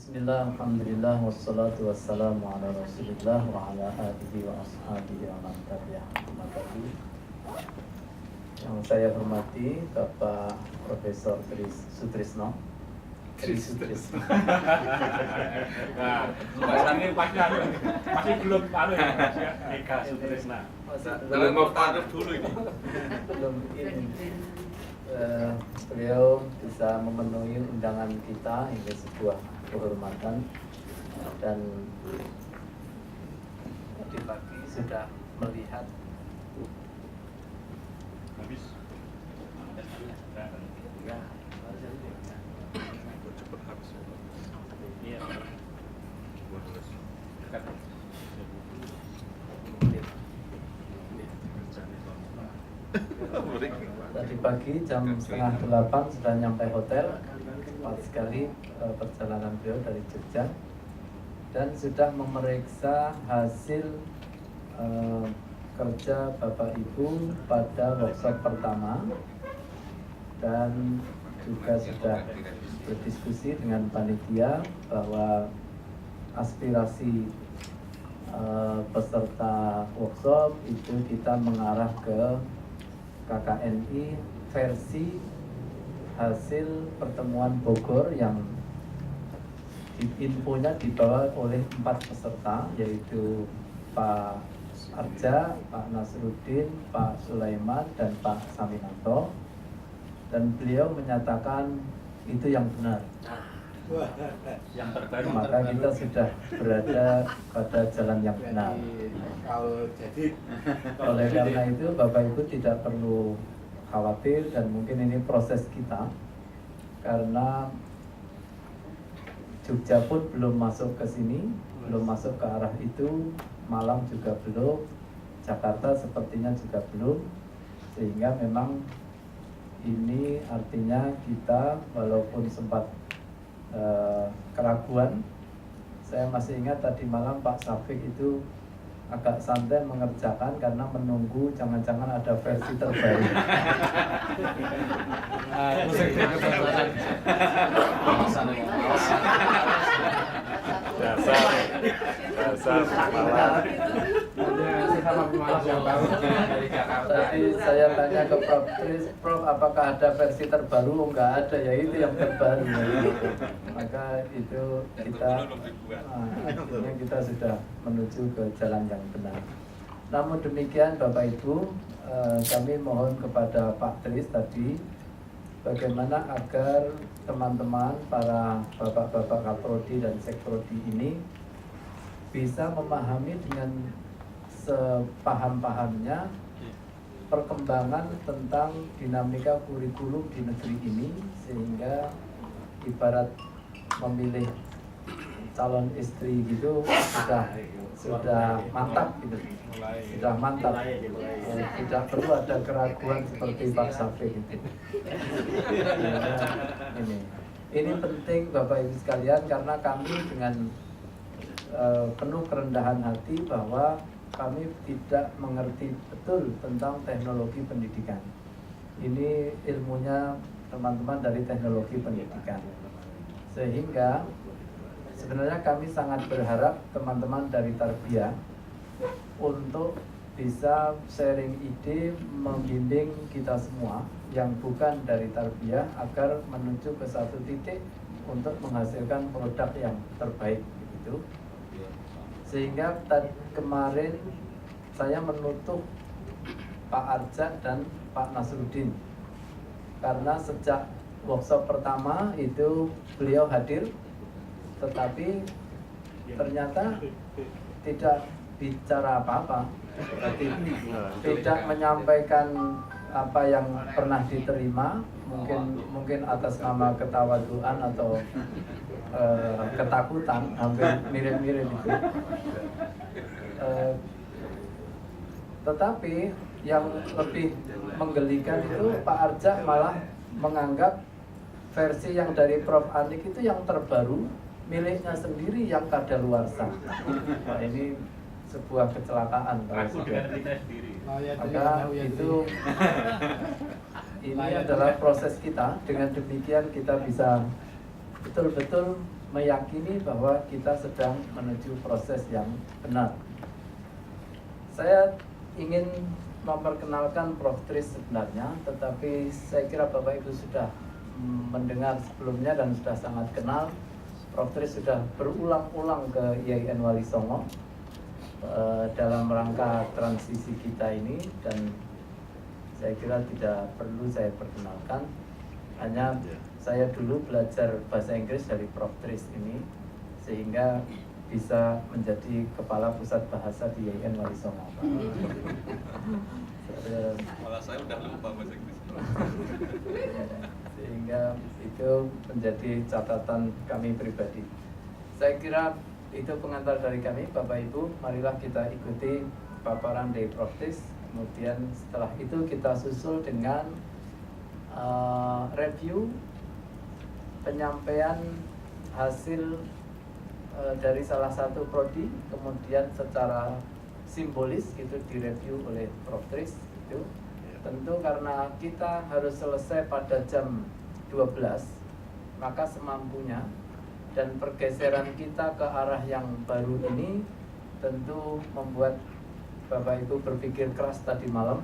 Bismillah, alhamdulillah, wassalatu wassalamu ala rasulillah wa ala alihi wa ashabihi wa man tabi'ahum. Yang saya hormati Bapak Profesor Sutrisno. Sutrisno. Nah, bahasanya masih belum tahu ya, Eka Sutrisna. Belum mau taruh dulu ini. Belum ini. Beliau bisa memenuhi undangan kita, ini sebuah kehormatan, dan tadi pagi sudah melihat Habis. Cepat habis. Iya. tadi pagi jam 7:30 sudah nyampe hotel. Cepat sekali perjalanan beliau dari Jogja, dan sudah memeriksa hasil kerja Bapak Ibu pada workshop pertama, dan juga sudah berdiskusi dengan panitia bahwa aspirasi peserta workshop itu kita mengarah ke KKNI versi hasil pertemuan Bogor yang infonya dibawa oleh 4 peserta, yaitu Pak Arja, Pak Nasruddin, Pak Sulaiman, dan Pak Saminanto, dan beliau menyatakan itu yang benar. Yang terbaru. Maka kita sudah berada pada jalan yang benar. Oleh karena itu Bapak Ibu tidak perlu khawatir, dan mungkin ini proses kita, karena Jogja pun belum masuk ke sini, belum masuk ke arah itu, Malang juga belum, Jakarta sepertinya juga belum, sehingga memang ini artinya kita walaupun sempat keraguan. Saya masih ingat tadi malam Pak Safik itu agak santai mengerjakan karena menunggu jangan-jangan ada versi terbaru. Tadi saya tanya ke Prof. Tris, Prof, apakah ada versi terbaru? Oh, nggak ada, ya itu yang terbaru. Maka itu akhirnya kita sudah menuju ke jalan yang benar. Namun demikian Bapak Ibu, kami mohon kepada Pak Tris tadi, bagaimana agar teman-teman para bapak-bapak Kaprodi dan Sekprodi ini bisa memahami dengan sepaham-pahamnya perkembangan tentang dinamika kurikulum di negeri ini, sehingga ibarat memilih calon istri gitu sudah mantap gitu, sudah mantap, tidak perlu ada keraguan seperti Pak Safik itu. Ini penting Bapak Ibu sekalian, karena kami dengan penuh kerendahan hati bahwa kami tidak mengerti betul tentang teknologi pendidikan. Ini ilmunya teman-teman dari teknologi pendidikan, sehingga sebenarnya kami sangat berharap teman-teman dari Tarbiyah untuk bisa sharing ide, membimbing kita semua yang bukan dari Tarbiyah agar menuju ke satu titik untuk menghasilkan produk yang terbaik gitu. Sehingga kemarin saya menutup Pak Arja dan Pak Nasruddin, karena sejak workshop pertama itu beliau hadir, tetapi ternyata tidak bicara apa-apa, tidak menyampaikan apa yang pernah diterima, mungkin atas nama ketawaduan atau ketakutan, hampir mirip-mirip itu. Tetapi yang lebih menggelikan itu Pak Arja malah menganggap versi yang dari Prof. Anik itu yang terbaru, miliknya sendiri yang kadaluarsa. Nah, ini sebuah kecelakaan kalau sudah. Maka itu ini adalah proses kita. Dengan demikian kita bisa betul-betul meyakini bahwa kita sedang menuju proses yang benar. Saya ingin memperkenalkan Prof. Tris sebenarnya, tetapi saya kira Bapak Ibu sudah mendengar sebelumnya dan sudah sangat kenal. Prof. Tris sudah berulang-ulang ke IAIN Wali Songo dalam rangka transisi kita ini, dan saya kira tidak perlu saya perkenalkan. Hanya saya dulu belajar bahasa Inggris dari Prof. Tris ini, sehingga bisa menjadi kepala pusat bahasa di IAIN Wali Songo. Malah saya udah lupa bahasa Inggris. Sehingga itu menjadi catatan kami pribadi. Saya kira itu pengantar dari kami, Bapak Ibu. Marilah kita ikuti paparan dari Prof. Tris. Kemudian setelah itu kita susul dengan review penyampaian hasil dari salah satu prodi, kemudian secara simbolis itu direview oleh Prof. Tris. Itu tentu karena kita harus selesai pada jam 12, maka semampunya, dan pergeseran kita ke arah yang baru ini tentu membuat Bapak Ibu berpikir keras tadi malam.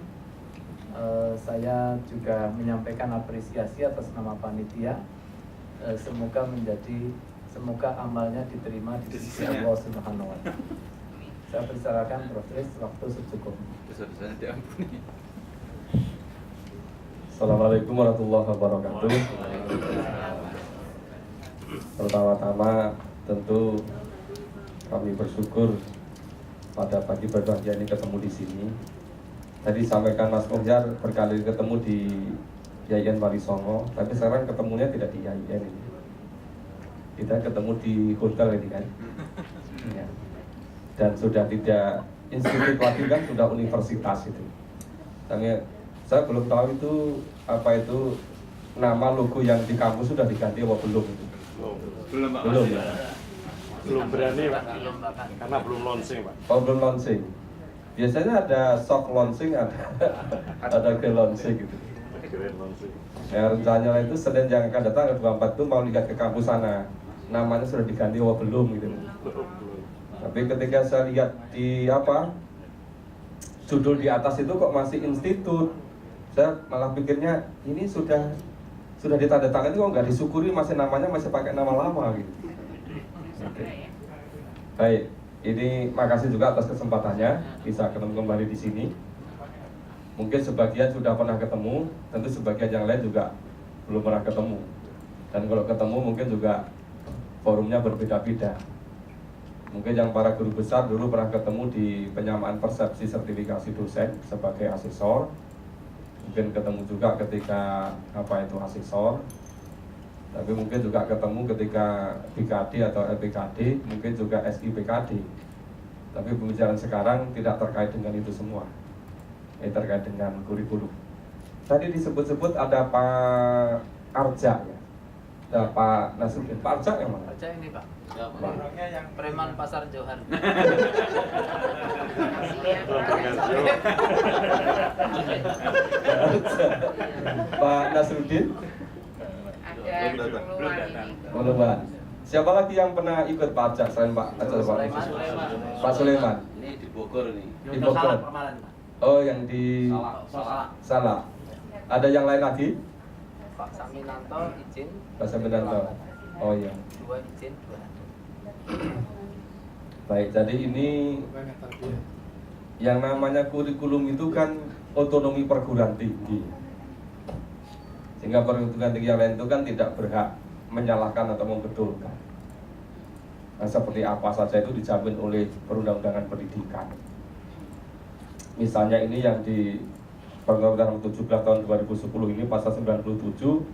Saya juga menyampaikan apresiasi atas nama panitia. Semoga amalnya diterima di sisi Allah Subhanahu wa Ta'ala. Saya persilakan Prof. Tris, waktu secukupnya. Dosa-dosanya diampuni. Assalamualaikum warahmatullahi wabarakatuh. Pertama-tama tentu kami bersyukur pada pagi berbahagia ini ketemu di sini. Tadi sampaikan Mas Muhyar berkali ketemu di IAIN Wali Songo, tapi sekarang ketemunya tidak di IAIN ini. Kita ketemu di hotel ini kan. Ya. Dan sudah tidak institut lagi kan, sudah universitas itu. Saya belum tahu itu apa itu nama logo yang di kampus sudah diganti atau belum itu. Belum, Pak. Belum ya. Belum berani, Pak, karena belum launching, Pak. Oh, belum launching. Biasanya ada soft launching, ada grand launching gitu. Grand launching. Ya, rencananya itu Senin yang akan datang 24 itu mau lihat ke kampus sana. Namanya sudah diganti atau belum gitu. Belum. Tapi ketika saya lihat di judul di atas itu kok masih institut. Saya malah pikirnya ini sudah ditandatangani kok nggak disyukuri, masih namanya masih pakai nama lama gitu. Oke. Baik, ini makasih juga atas kesempatannya bisa ketemu kembali di sini. Mungkin sebagian sudah pernah ketemu, tentu sebagian yang lain juga belum pernah ketemu. Dan kalau ketemu mungkin juga forumnya berbeda-beda. Mungkin yang para guru besar dulu pernah ketemu di penyamaan persepsi sertifikasi dosen sebagai asesor. Mungkin ketemu juga ketika asesor. Tapi mungkin juga ketemu ketika BKD atau LPKD, mungkin juga SIPKD. Tapi pembicaraan sekarang tidak terkait dengan itu semua. Terkait dengan kurikulum. Tadi disebut-sebut ada Pak Arja ya. Ada Pak Nasruddin. Pak Arja yang mana? Arja ini, Pak. Orangnya yang preman Pasar Johar. Pak Nasruddin. Belum. Siapa lagi yang pernah ikut Pak Arja selain Pak Arja? Pak Sulaiman. Ini di Bogor nih. Di Bogor. Oh, yang di Salah. Ada yang lain lagi? Pak Saminanto izin. Pak Saminanto. Oh iya. 2 izin, 2. Baik, jadi ini yang namanya kurikulum itu kan otonomi perguruan tinggi. Sehingga perguruan tinggi yang lain itu kan tidak berhak menyalahkan atau membetulkan. Nah, seperti apa saja itu dijamin oleh perundang-undangan pendidikan. Misalnya ini yang di Peraturan 17 tahun 2010 ini pasal 97,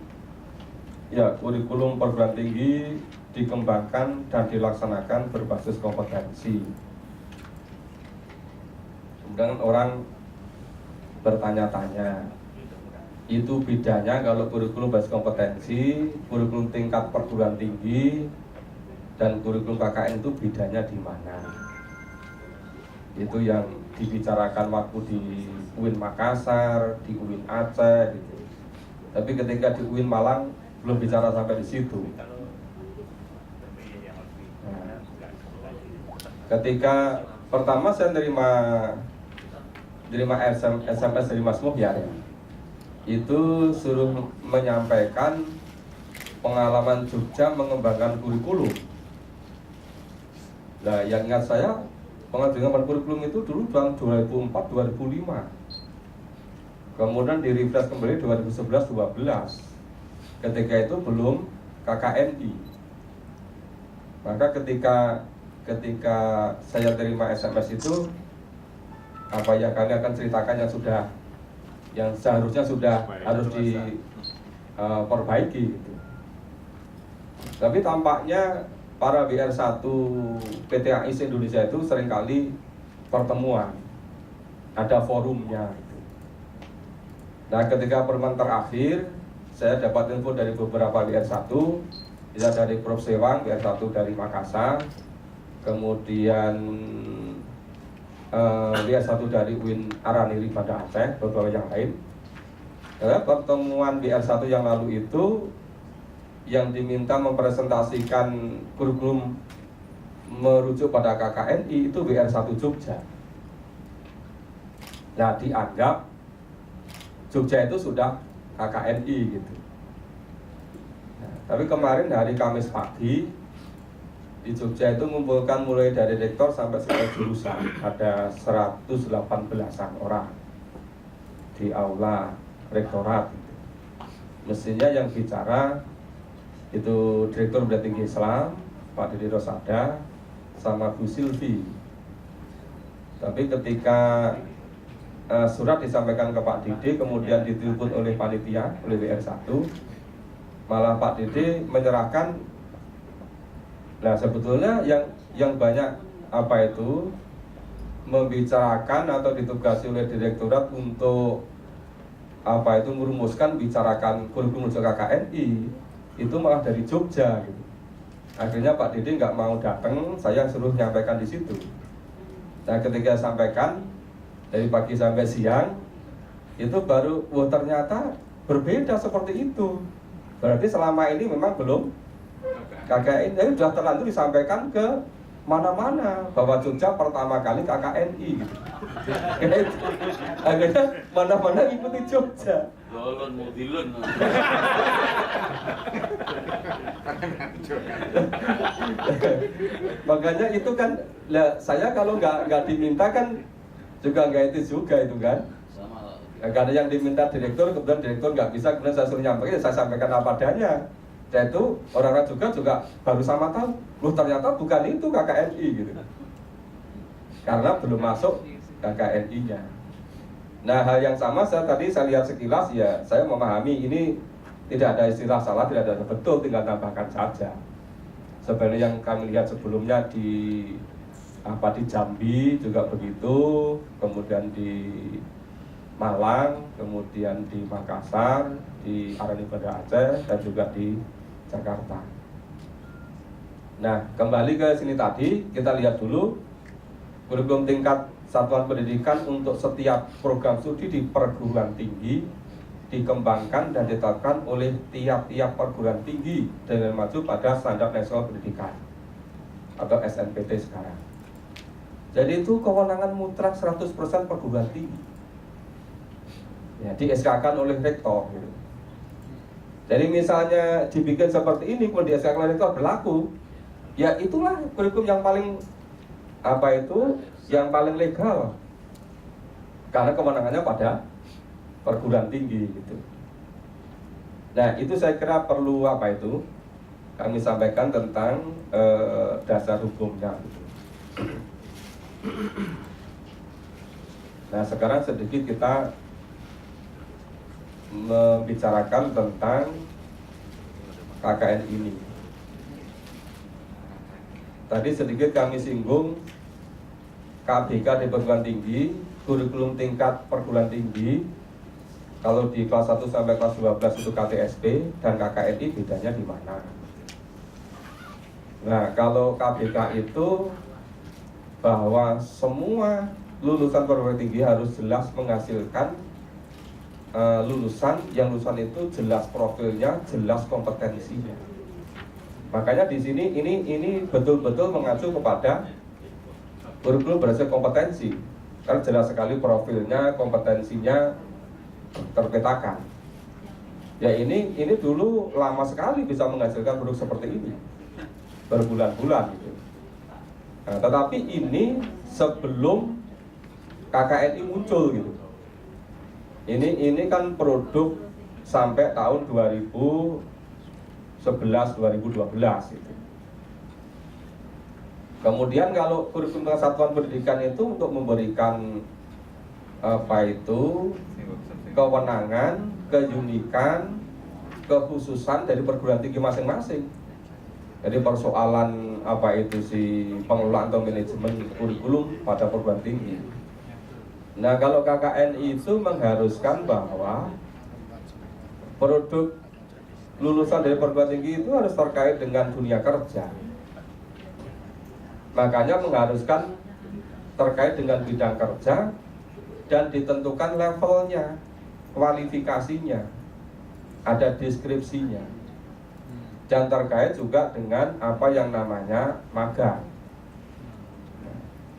ya, kurikulum perguruan tinggi dikembangkan dan dilaksanakan berbasis kompetensi. Kemudian orang bertanya-tanya, itu bedanya kalau kurikulum basis kompetensi, kurikulum tingkat perguruan tinggi, dan kurikulum KKN itu bedanya di mana? Itu yang dibicarakan waktu di UIN Makassar, di UIN Aceh gitu. Tapi ketika di UIN Malang belum bicara sampai di situ. ketika pertama saya terima SMS dari Mas Muhyar ya, itu suruh menyampaikan pengalaman Jogja mengembangkan kurikulum. Nah, yang ingat saya pengembangan kurikulum itu dulu tahun 2004-2005. Kemudian di-refresh kembali 2011-12. Ketika itu belum KKNI. Maka ketika saya terima SMS itu, apa ya, kami akan ceritakan yang seharusnya sudah harus diperbaiki gitu. Tapi tampaknya para WR1 PT AIS Indonesia itu seringkali pertemuan, ada forumnya gitu. Nah, ketika pertemuan terakhir, saya dapat info dari beberapa WR1, bisa dari Prof. Sewang, WR1 dari Makassar, kemudian WR1 dari UIN Araniri pada Aceh, beberapa yang lain. Karena pertemuan WR1 yang lalu itu yang diminta mempresentasikan kurikulum merujuk pada KKNI itu WR1 Jogja. Nah, dianggap Jogja itu sudah KKNI gitu. Nah, tapi kemarin hari Kamis pagi di Jogja itu mengumpulkan mulai dari rektor sampai seluruh jurusan, ada 118-an orang di aula rektorat. Mestinya yang bicara itu Direktur Pendidikan Tinggi Islam, Pak Didi Rosada, sama Bu Silvi. Tapi ketika surat disampaikan ke Pak Didi, kemudian ditelepon oleh panitia, oleh WR1, malah Pak Didi menyerahkan. Nah, sebetulnya yang banyak apa itu membicarakan atau ditugasi oleh direktorat untuk apa itu merumuskan bicarakan kurikulum KKNI itu malah dari Jogja gitu. Akhirnya Pak Didi nggak mau datang, saya suruh menyampaikan di situ. Nah, ketika sampaikan dari pagi sampai siang itu baru, wah ternyata berbeda seperti itu. Berarti selama ini memang belum KKNI, jadi sudah terlanjur disampaikan ke mana-mana bahwa Jogja pertama kali KKNI gitu. Akhirnya mana-mana ikuti Jogja. Lolon mudilun. Makanya itu kan, saya kalau nggak diminta kan juga nggak etis juga itu kan. Sama. Nggak ada yang diminta direktur, kemudian direktur nggak bisa, kemudian saya suruh nyampaikan, saya sampaikan apa adanya. Dan itu orang-orang juga baru sama tahu, loh ternyata bukan itu KKNI gitu. Karena belum masuk KKNI-nya. Nah, hal yang sama saya lihat sekilas ya, saya memahami ini tidak ada istilah salah, tidak ada betul, tinggal tambahkan saja. Sebenarnya yang kami lihat sebelumnya di Jambi juga begitu, kemudian di Malang, kemudian di Makassar, di Araniri pada Aceh, dan juga di Jakarta. Nah, kembali ke sini tadi, kita lihat dulu kurikulum tingkat satuan pendidikan untuk setiap program studi di perguruan tinggi dikembangkan dan ditetapkan oleh tiap-tiap perguruan tinggi dengan maju pada standar nasional pendidikan atau SNPT sekarang. Jadi itu kewenangan mutlak 100% perguruan tinggi. Ya, di SK-kan oleh rektor gitu. Jadi misalnya dibikin seperti ini, kemudian di SK oleh rektor berlaku, ya itulah kurikulum yang paling yang paling legal, karena kewenangannya pada perguruan tinggi gitu. Nah, itu saya kira perlu kami sampaikan tentang dasar hukumnya gitu. Nah, sekarang sedikit kita membicarakan tentang KKN ini. Tadi sedikit kami singgung KBK di perguruan tinggi, kurikulum tingkat perguruan tinggi. Kalau di kelas 1 sampai kelas 12 itu KTSP, dan KKNI bedanya di mana? Nah, kalau KBK itu bahwa semua lulusan perguruan tinggi harus jelas menghasilkan lulusan itu jelas profilnya, jelas kompetensinya. Makanya di sini ini betul-betul mengacu kepada Kurikulum berhasil kompetensi, karena jelas sekali profilnya, kompetensinya terpetakan. Ya ini dulu lama sekali bisa menghasilkan produk seperti ini, berbulan-bulan gitu. Nah, tetapi ini sebelum KKNI muncul gitu. Ini kan produk sampai tahun 2011-2012 gitu. Kemudian kalau kurikulum kesatuan pendidikan itu untuk memberikan kewenangan, keunikan, kekhususan dari perguruan tinggi masing-masing. Jadi persoalan pengelolaan atau manajemen kurikulum pada perguruan tinggi. Nah, kalau KKNI itu mengharuskan bahwa produk lulusan dari perguruan tinggi itu harus terkait dengan dunia kerja. Makanya mengharuskan terkait dengan bidang kerja dan ditentukan levelnya, kualifikasinya, ada deskripsinya, dan terkait juga dengan apa yang namanya magang.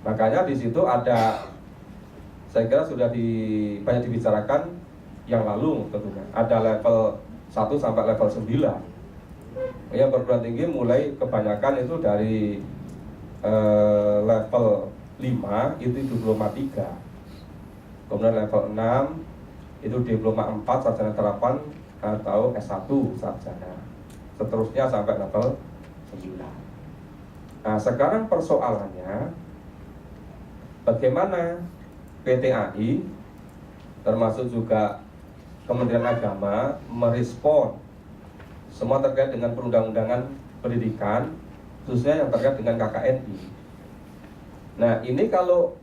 Makanya di situ ada, saya kira sudah banyak dibicarakan yang lalu tentunya, ada level 1 sampai level 9. Yang perguruan tinggi mulai kebanyakan itu dari level 5 itu diploma 3, kemudian level 6 itu diploma 4 sarjana terapan atau S1 sarjana, seterusnya sampai level 9. Nah, sekarang persoalannya bagaimana PTAI termasuk juga Kementerian Agama merespon semua terkait dengan perundang-undangan pendidikan, khususnya yang terkait dengan KKNI. Nah, ini kalau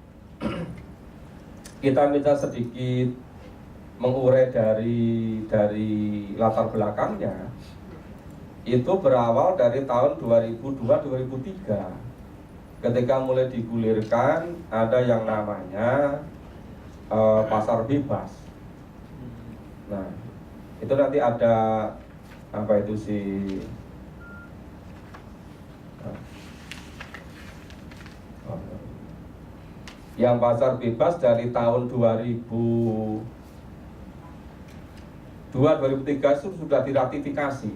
kita minta sedikit mengurai dari latar belakangnya, itu berawal dari tahun 2002-2003 ketika mulai digulirkan ada yang namanya pasar bebas. Nah, itu nanti ada yang pasar bebas dari tahun 2002-2003 itu sudah diratifikasi.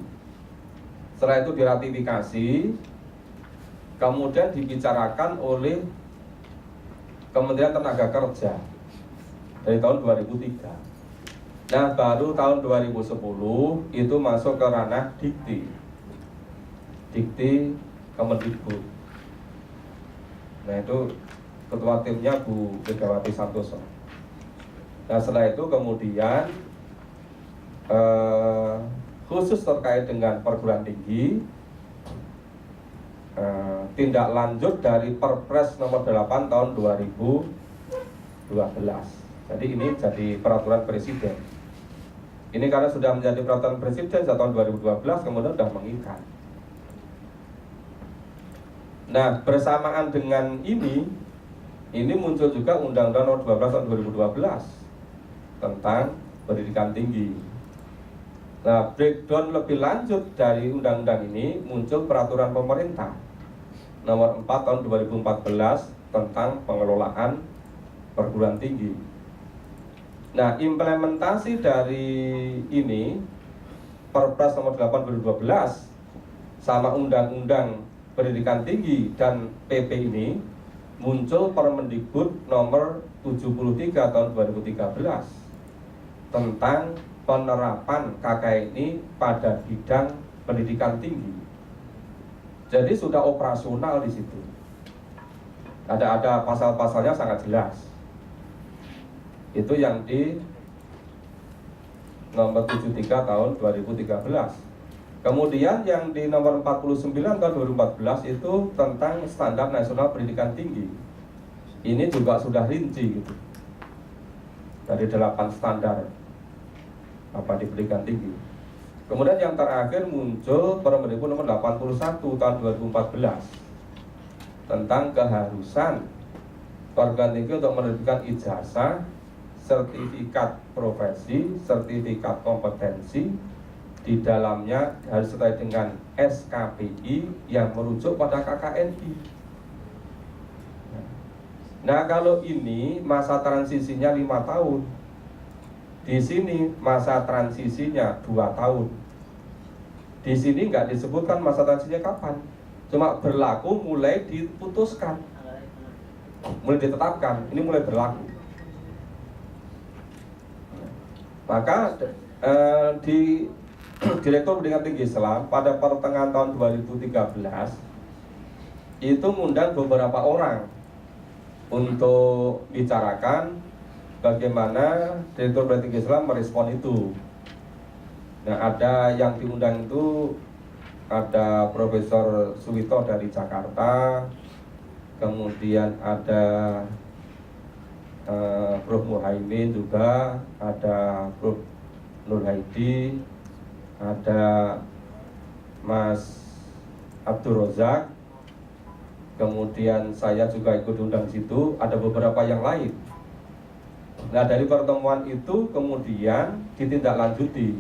Setelah itu diratifikasi, kemudian dibicarakan oleh Kementerian Tenaga Kerja dari tahun 2003. Nah, baru tahun 2010 itu masuk ke ranah Dikti Kemendikbud. Nah, itu ketua timnya Bu Megawati Santoso. Nah, setelah itu kemudian khusus terkait dengan perguruan tinggi, tindak lanjut dari Perpres nomor 8 tahun 2012. Jadi ini jadi peraturan presiden. Ini karena sudah menjadi peraturan presiden sejak tahun 2012, kemudian sudah mengikat. Nah, bersamaan dengan ini muncul juga Undang-Undang Nomor 12 tahun 2012 tentang pendidikan tinggi. Nah, breakdown lebih lanjut dari undang-undang ini muncul peraturan pemerintah Nomor 4 tahun 2014 tentang pengelolaan perguruan tinggi. Nah, implementasi dari ini Perpres Nomor 8 2012 sama Undang-Undang Pendidikan Tinggi dan PP ini muncul Permendikbud Nomor 73 tahun 2013 tentang penerapan KKNI pada bidang pendidikan tinggi. Jadi sudah operasional di situ. Ada pasal-pasalnya sangat jelas. Itu yang di nomor 73 tahun 2013. Kemudian yang di nomor 49 tahun 2014 itu tentang standar nasional pendidikan tinggi. Ini juga sudah rinci gitu. Dari 8 standar di pendidikan tinggi. Kemudian yang terakhir muncul Permendikbud nomor 81 tahun 2014 tentang keharusan perguruan tinggi untuk menerbitkan ijazah, sertifikat profesi, sertifikat kompetensi, di dalamnya harus terkait dengan SKPI yang merujuk pada KKNI. Nah kalau ini masa transisinya 5 tahun, di sini masa transisinya 2 tahun. Di sini nggak disebutkan masa transisinya kapan, cuma berlaku mulai diputuskan, mulai ditetapkan, ini mulai berlaku. Maka di Direktur Pendidikan Tinggi Islam pada pertengahan tahun 2013 itu mengundang beberapa orang untuk bicarakan bagaimana Direktur Pendidikan Tinggi Islam merespon itu. Nah, ada yang diundang itu ada Profesor Suwito dari Jakarta, kemudian ada Prof Muhaimin juga, ada Prof Nur Haidi, ada Mas Abdul Rozak, kemudian saya juga ikut diundang situ, ada beberapa yang lain. Nah dari pertemuan itu kemudian ditindaklanjuti,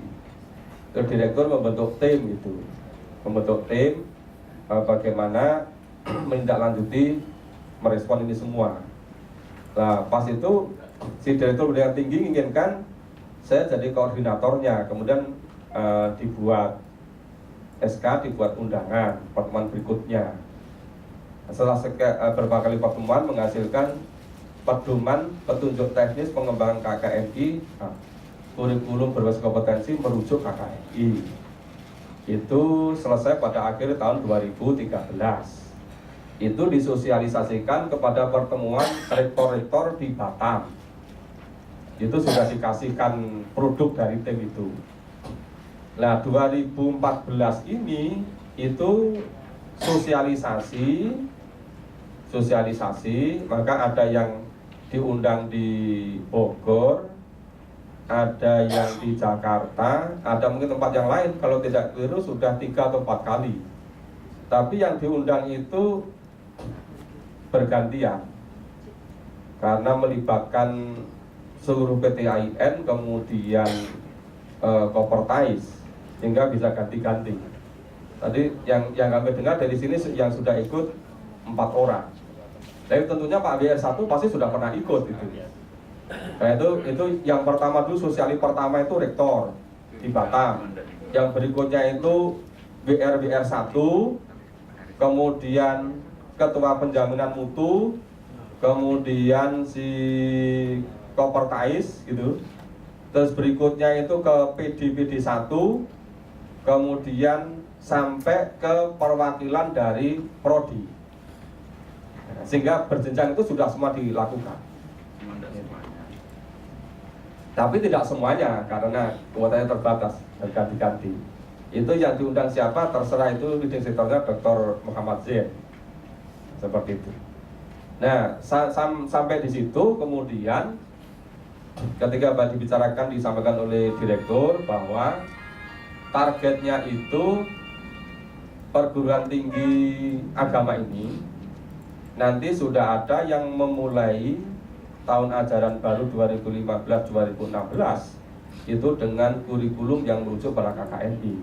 direktur membentuk tim itu, bagaimana menindaklanjuti merespon ini semua. Nah pas itu si Direktur Pendidikan Tinggi inginkan saya jadi koordinatornya, kemudian dibuat SK, dibuat undangan pertemuan berikutnya. Setelah beberapa kali pertemuan menghasilkan pedoman petunjuk teknis pengembangan KKNI, kurikulum berbasis kompetensi merujuk KKNI. Itu selesai pada akhir tahun 2013. Itu disosialisasikan kepada pertemuan rektor-rektor di Batam. Itu sudah dikasihkan produk dari tim itu. Nah 2014 ini itu sosialisasi, maka ada yang diundang di Bogor, ada yang di Jakarta, ada mungkin tempat yang lain, kalau tidak keliru sudah 3 atau 4 kali. Tapi yang diundang itu bergantian karena melibatkan seluruh PTAIN, kemudian Kopertais, sehingga bisa ganti-ganti. Tadi yang kami dengar dari sini yang sudah ikut 4 orang. Tapi tentunya Pak WR1 pasti sudah pernah ikut itu. Nah itu yang pertama dulu, sosiali pertama itu rektor di Batam. Yang berikutnya itu WR1, kemudian ketua penjaminan mutu, kemudian si Kopertais gitu. Terus berikutnya itu ke PD 1, kemudian sampai ke perwakilan dari Prodi. Sehingga berjenjang itu sudah semua dilakukan. Tapi tidak semuanya karena kuotanya terbatas, berganti-ganti. Itu yang diundang siapa terserah, itu leading sektornya Dr. Muhammad Zain. Seperti itu. Nah, sampai di situ kemudian ketika dibicarakan, disampaikan oleh direktur bahwa targetnya itu perguruan tinggi agama ini nanti sudah ada yang memulai tahun ajaran baru 2015-2016 itu dengan kurikulum yang merujuk pada KKNI.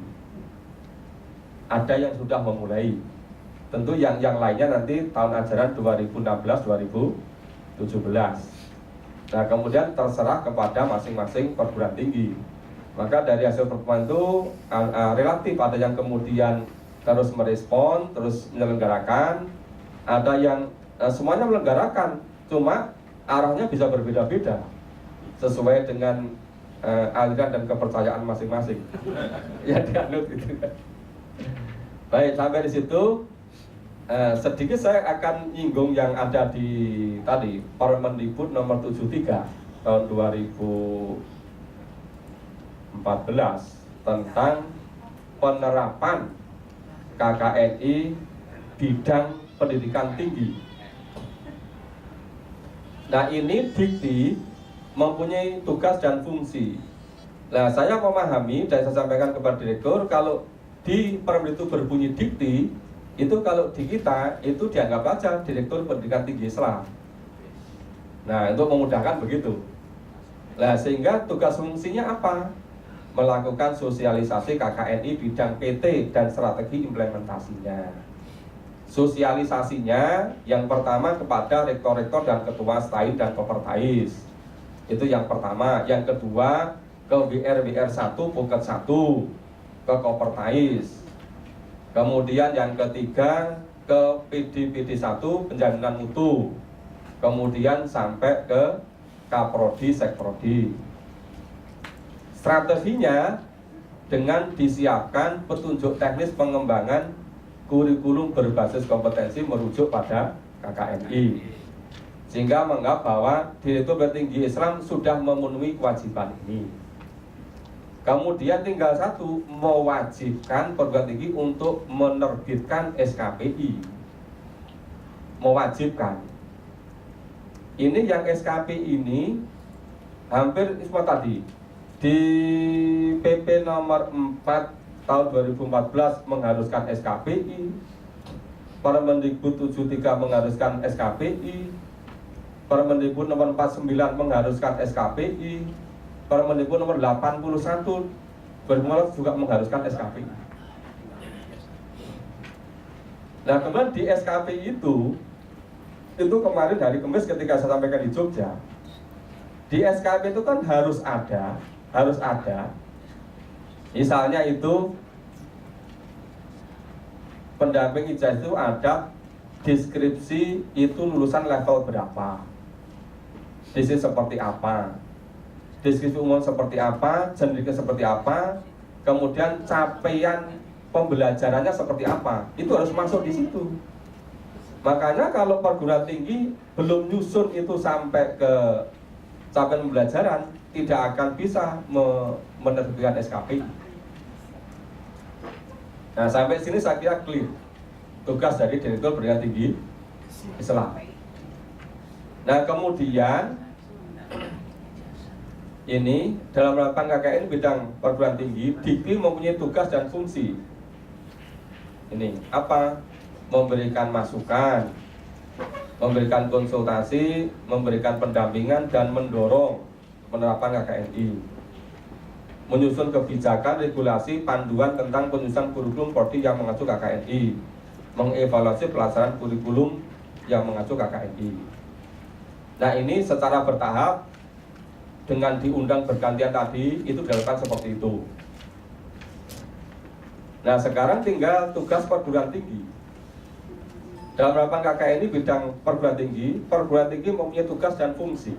Ada yang sudah memulai. Tentu yang lainnya nanti tahun ajaran 2016-2017. Nah kemudian terserah kepada masing-masing perguruan tinggi. Maka dari hasil pertemuan itu relatif ada yang kemudian terus merespon, terus menyelenggarakan, ada yang semuanya menyelenggarakan, cuma arahnya bisa berbeda-beda sesuai dengan aliran dan kepercayaan masing-masing. Ya dianut gitu. Baik, sampai di situ sedikit saya akan nyinggung yang ada di tadi Permendikbud nomor 73 tahun 2014 tentang penerapan KKNI bidang pendidikan tinggi. Nah ini dikti mempunyai tugas dan fungsi. Nah saya memahami dan saya sampaikan kepada direktur, kalau di Permen itu berbunyi dikti, itu kalau di kita itu dianggap aja Direktur Pendidikan Tinggi Islam. Nah untuk memudahkan begitu. Nah sehingga tugas fungsinya apa? Melakukan sosialisasi KKNI bidang PT dan strategi implementasinya. Sosialisasinya yang pertama kepada rektor-rektor dan ketua STAI dan Kopertais. Itu yang pertama. Yang kedua ke WR 1 Puket 1 ke Kopertais. Kemudian yang ketiga ke PD 1 Penjaminan Mutu. Kemudian sampai ke Kaprodi Sekprodi. Strateginya dengan disiapkan petunjuk teknis pengembangan kurikulum berbasis kompetensi merujuk pada KKNI, sehingga menganggap bahwa Direktur Perguruan Tinggi Islam sudah memenuhi kewajiban ini. Kemudian tinggal satu, mewajibkan perguruan tinggi untuk menerbitkan SKPI. Mewajibkan. Ini yang SKPI ini hampir semua tadi di PP nomor 4 tahun 2014 mengharuskan SKPI, Permendikbud 73 mengharuskan SKPI, Permendikbud nomor 49 mengharuskan SKPI, Permendikbud nomor 81 2015 juga mengharuskan SKPI. Nah, kemudian di SKPI itu kemarin hari Kamis ketika saya sampaikan di Jogja, di SKPI itu kan harus ada misalnya itu pendamping ijazah itu ada deskripsi itu lulusan level berapa, deskripsi seperti apa, deskripsi umum seperti apa, jenjangnya seperti apa, kemudian capaian pembelajarannya seperti apa, itu harus masuk di situ. Makanya kalau perguruan tinggi belum nyusun itu sampai ke capaian pembelajaran, tidak akan bisa menerbitkan SKPI. Nah, sampai sini saya kira clear tugas dari Direktur Perguruan Tinggi Islam. Nah, kemudian ini dalam melakukan KKN bidang perguruan tinggi, Dikti mempunyai tugas dan fungsi. Ini apa? Memberikan masukan, memberikan konsultasi, memberikan pendampingan dan mendorong penerapan KKNI. Menyusun kebijakan, regulasi, panduan tentang penyusunan kurikulum prodi yang mengacu KKNI, mengevaluasi pelaksanaan kurikulum yang mengacu KKNI. Nah, ini secara bertahap dengan diundang bergantian tadi itu dilakukan seperti itu. Nah, sekarang tinggal tugas perguruan tinggi. Dalam melakukan KKNI bidang perguruan tinggi mempunyai tugas dan fungsi.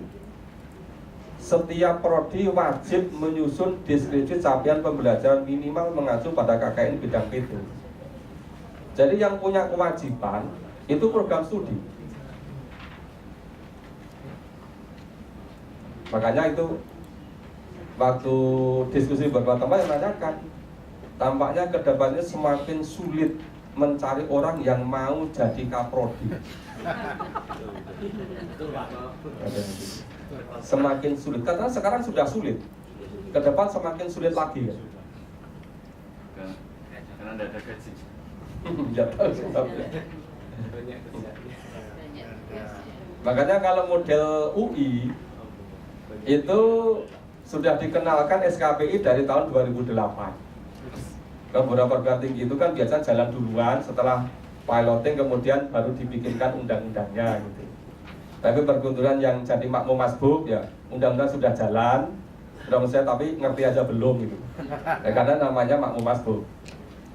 Setiap prodi wajib menyusun deskripsi capaian pembelajaran minimal mengacu pada KKN bidang itu. Jadi yang punya kewajiban itu program studi. Makanya itu waktu diskusi beberapa teman yang menanyakan, tampaknya kedepannya semakin sulit mencari orang yang mau jadi kaprodi. Semakin sulit, karena sekarang sudah sulit, ke depan semakin sulit lagi ya. Karena tidak ada gaji. Makanya kalau model UI itu sudah dikenalkan SKPI dari tahun 2008. Beberapa perguruan tinggi itu kan biasa jalan duluan, setelah piloting kemudian baru dibikinkan undang-undangnya gitu. Tapi perguruan yang jadi makmum masbuk ya undang-undang sudah jalan, sudah saya tapi ngerti aja belum gitu. Ya, karena namanya makmum masbuk.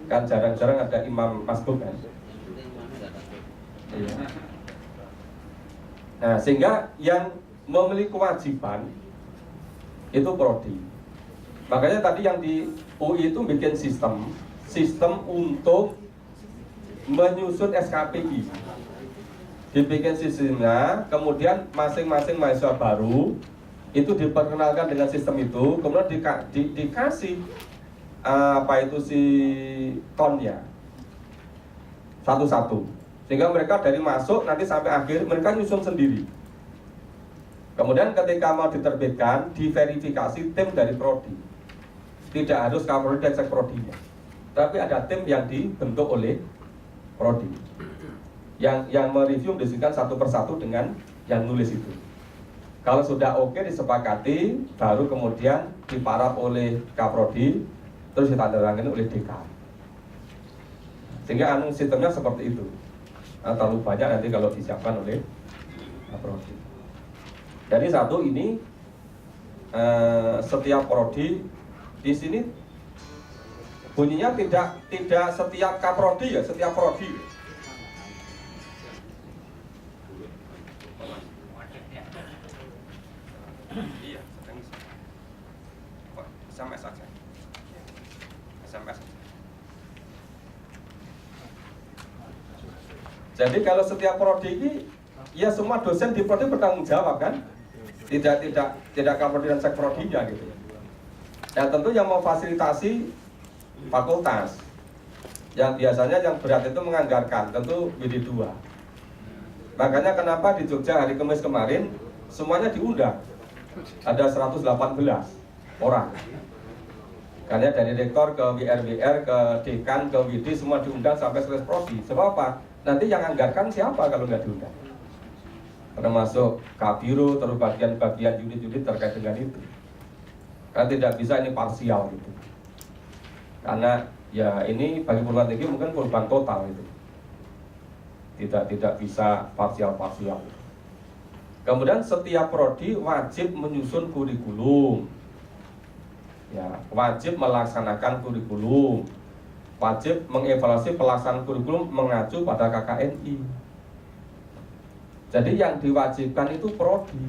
Kan jarang-jarang ada imam masbuk kan. Iya. Nah, sehingga yang memiliki kewajiban itu prodi. Makanya tadi yang di UI itu bikin sistem untuk menyusun SKPI. Dibikin sistemnya, kemudian masing-masing mahasiswa baru itu diperkenalkan dengan sistem itu, kemudian dikasih apa itu si tonnya satu-satu, sehingga mereka dari masuk nanti sampai akhir mereka nyusun sendiri. Kemudian ketika mau diterbitkan, diverifikasi tim dari prodi. Tidak harus kaprodi dan sekprodinya, tapi ada tim yang dibentuk oleh prodi. Yang mereview mendiskusikan satu persatu dengan yang nulis itu. Kalau sudah oke disepakati, baru kemudian diparaf oleh Kaprodi, terus ditandatangani oleh dekan. Sehingga sistemnya seperti itu. terlalu banyak nanti kalau disiapkan oleh prodi. Jadi satu ini setiap prodi di sini bunyinya tidak setiap kaprodi ya, setiap prodi. Iya, SMS saja. SMS. Jadi kalau setiap prodi ini, ya semua dosen di prodi bertanggung jawab kan? Tidak kaprodi dan sekprodinya gitu. Ya tentu yang memfasilitasi fakultas. Yang biasanya yang berat itu menganggarkan, tentu WD2. Makanya kenapa di Jogja hari Kamis kemarin semuanya diundang. Ada 118 orang. Karena dari rektor ke WR, ke dekan, ke WD semua diundang sampai sekelas prodi. Sebab apa? Nanti yang anggarkan siapa kalau nggak diundang? Termasuk Kabiro, terus bagian-bagian unit-unit terkait dengan itu. Karena tidak bisa ini parsial gitu. Karena ya ini bagi perguruan tinggi mungkin korban total itu. Tidak bisa parsial-parsial. Kemudian setiap prodi wajib menyusun kurikulum. Ya, wajib melaksanakan kurikulum. Wajib mengevaluasi pelaksanaan kurikulum mengacu pada KKNI. Jadi yang diwajibkan itu prodi.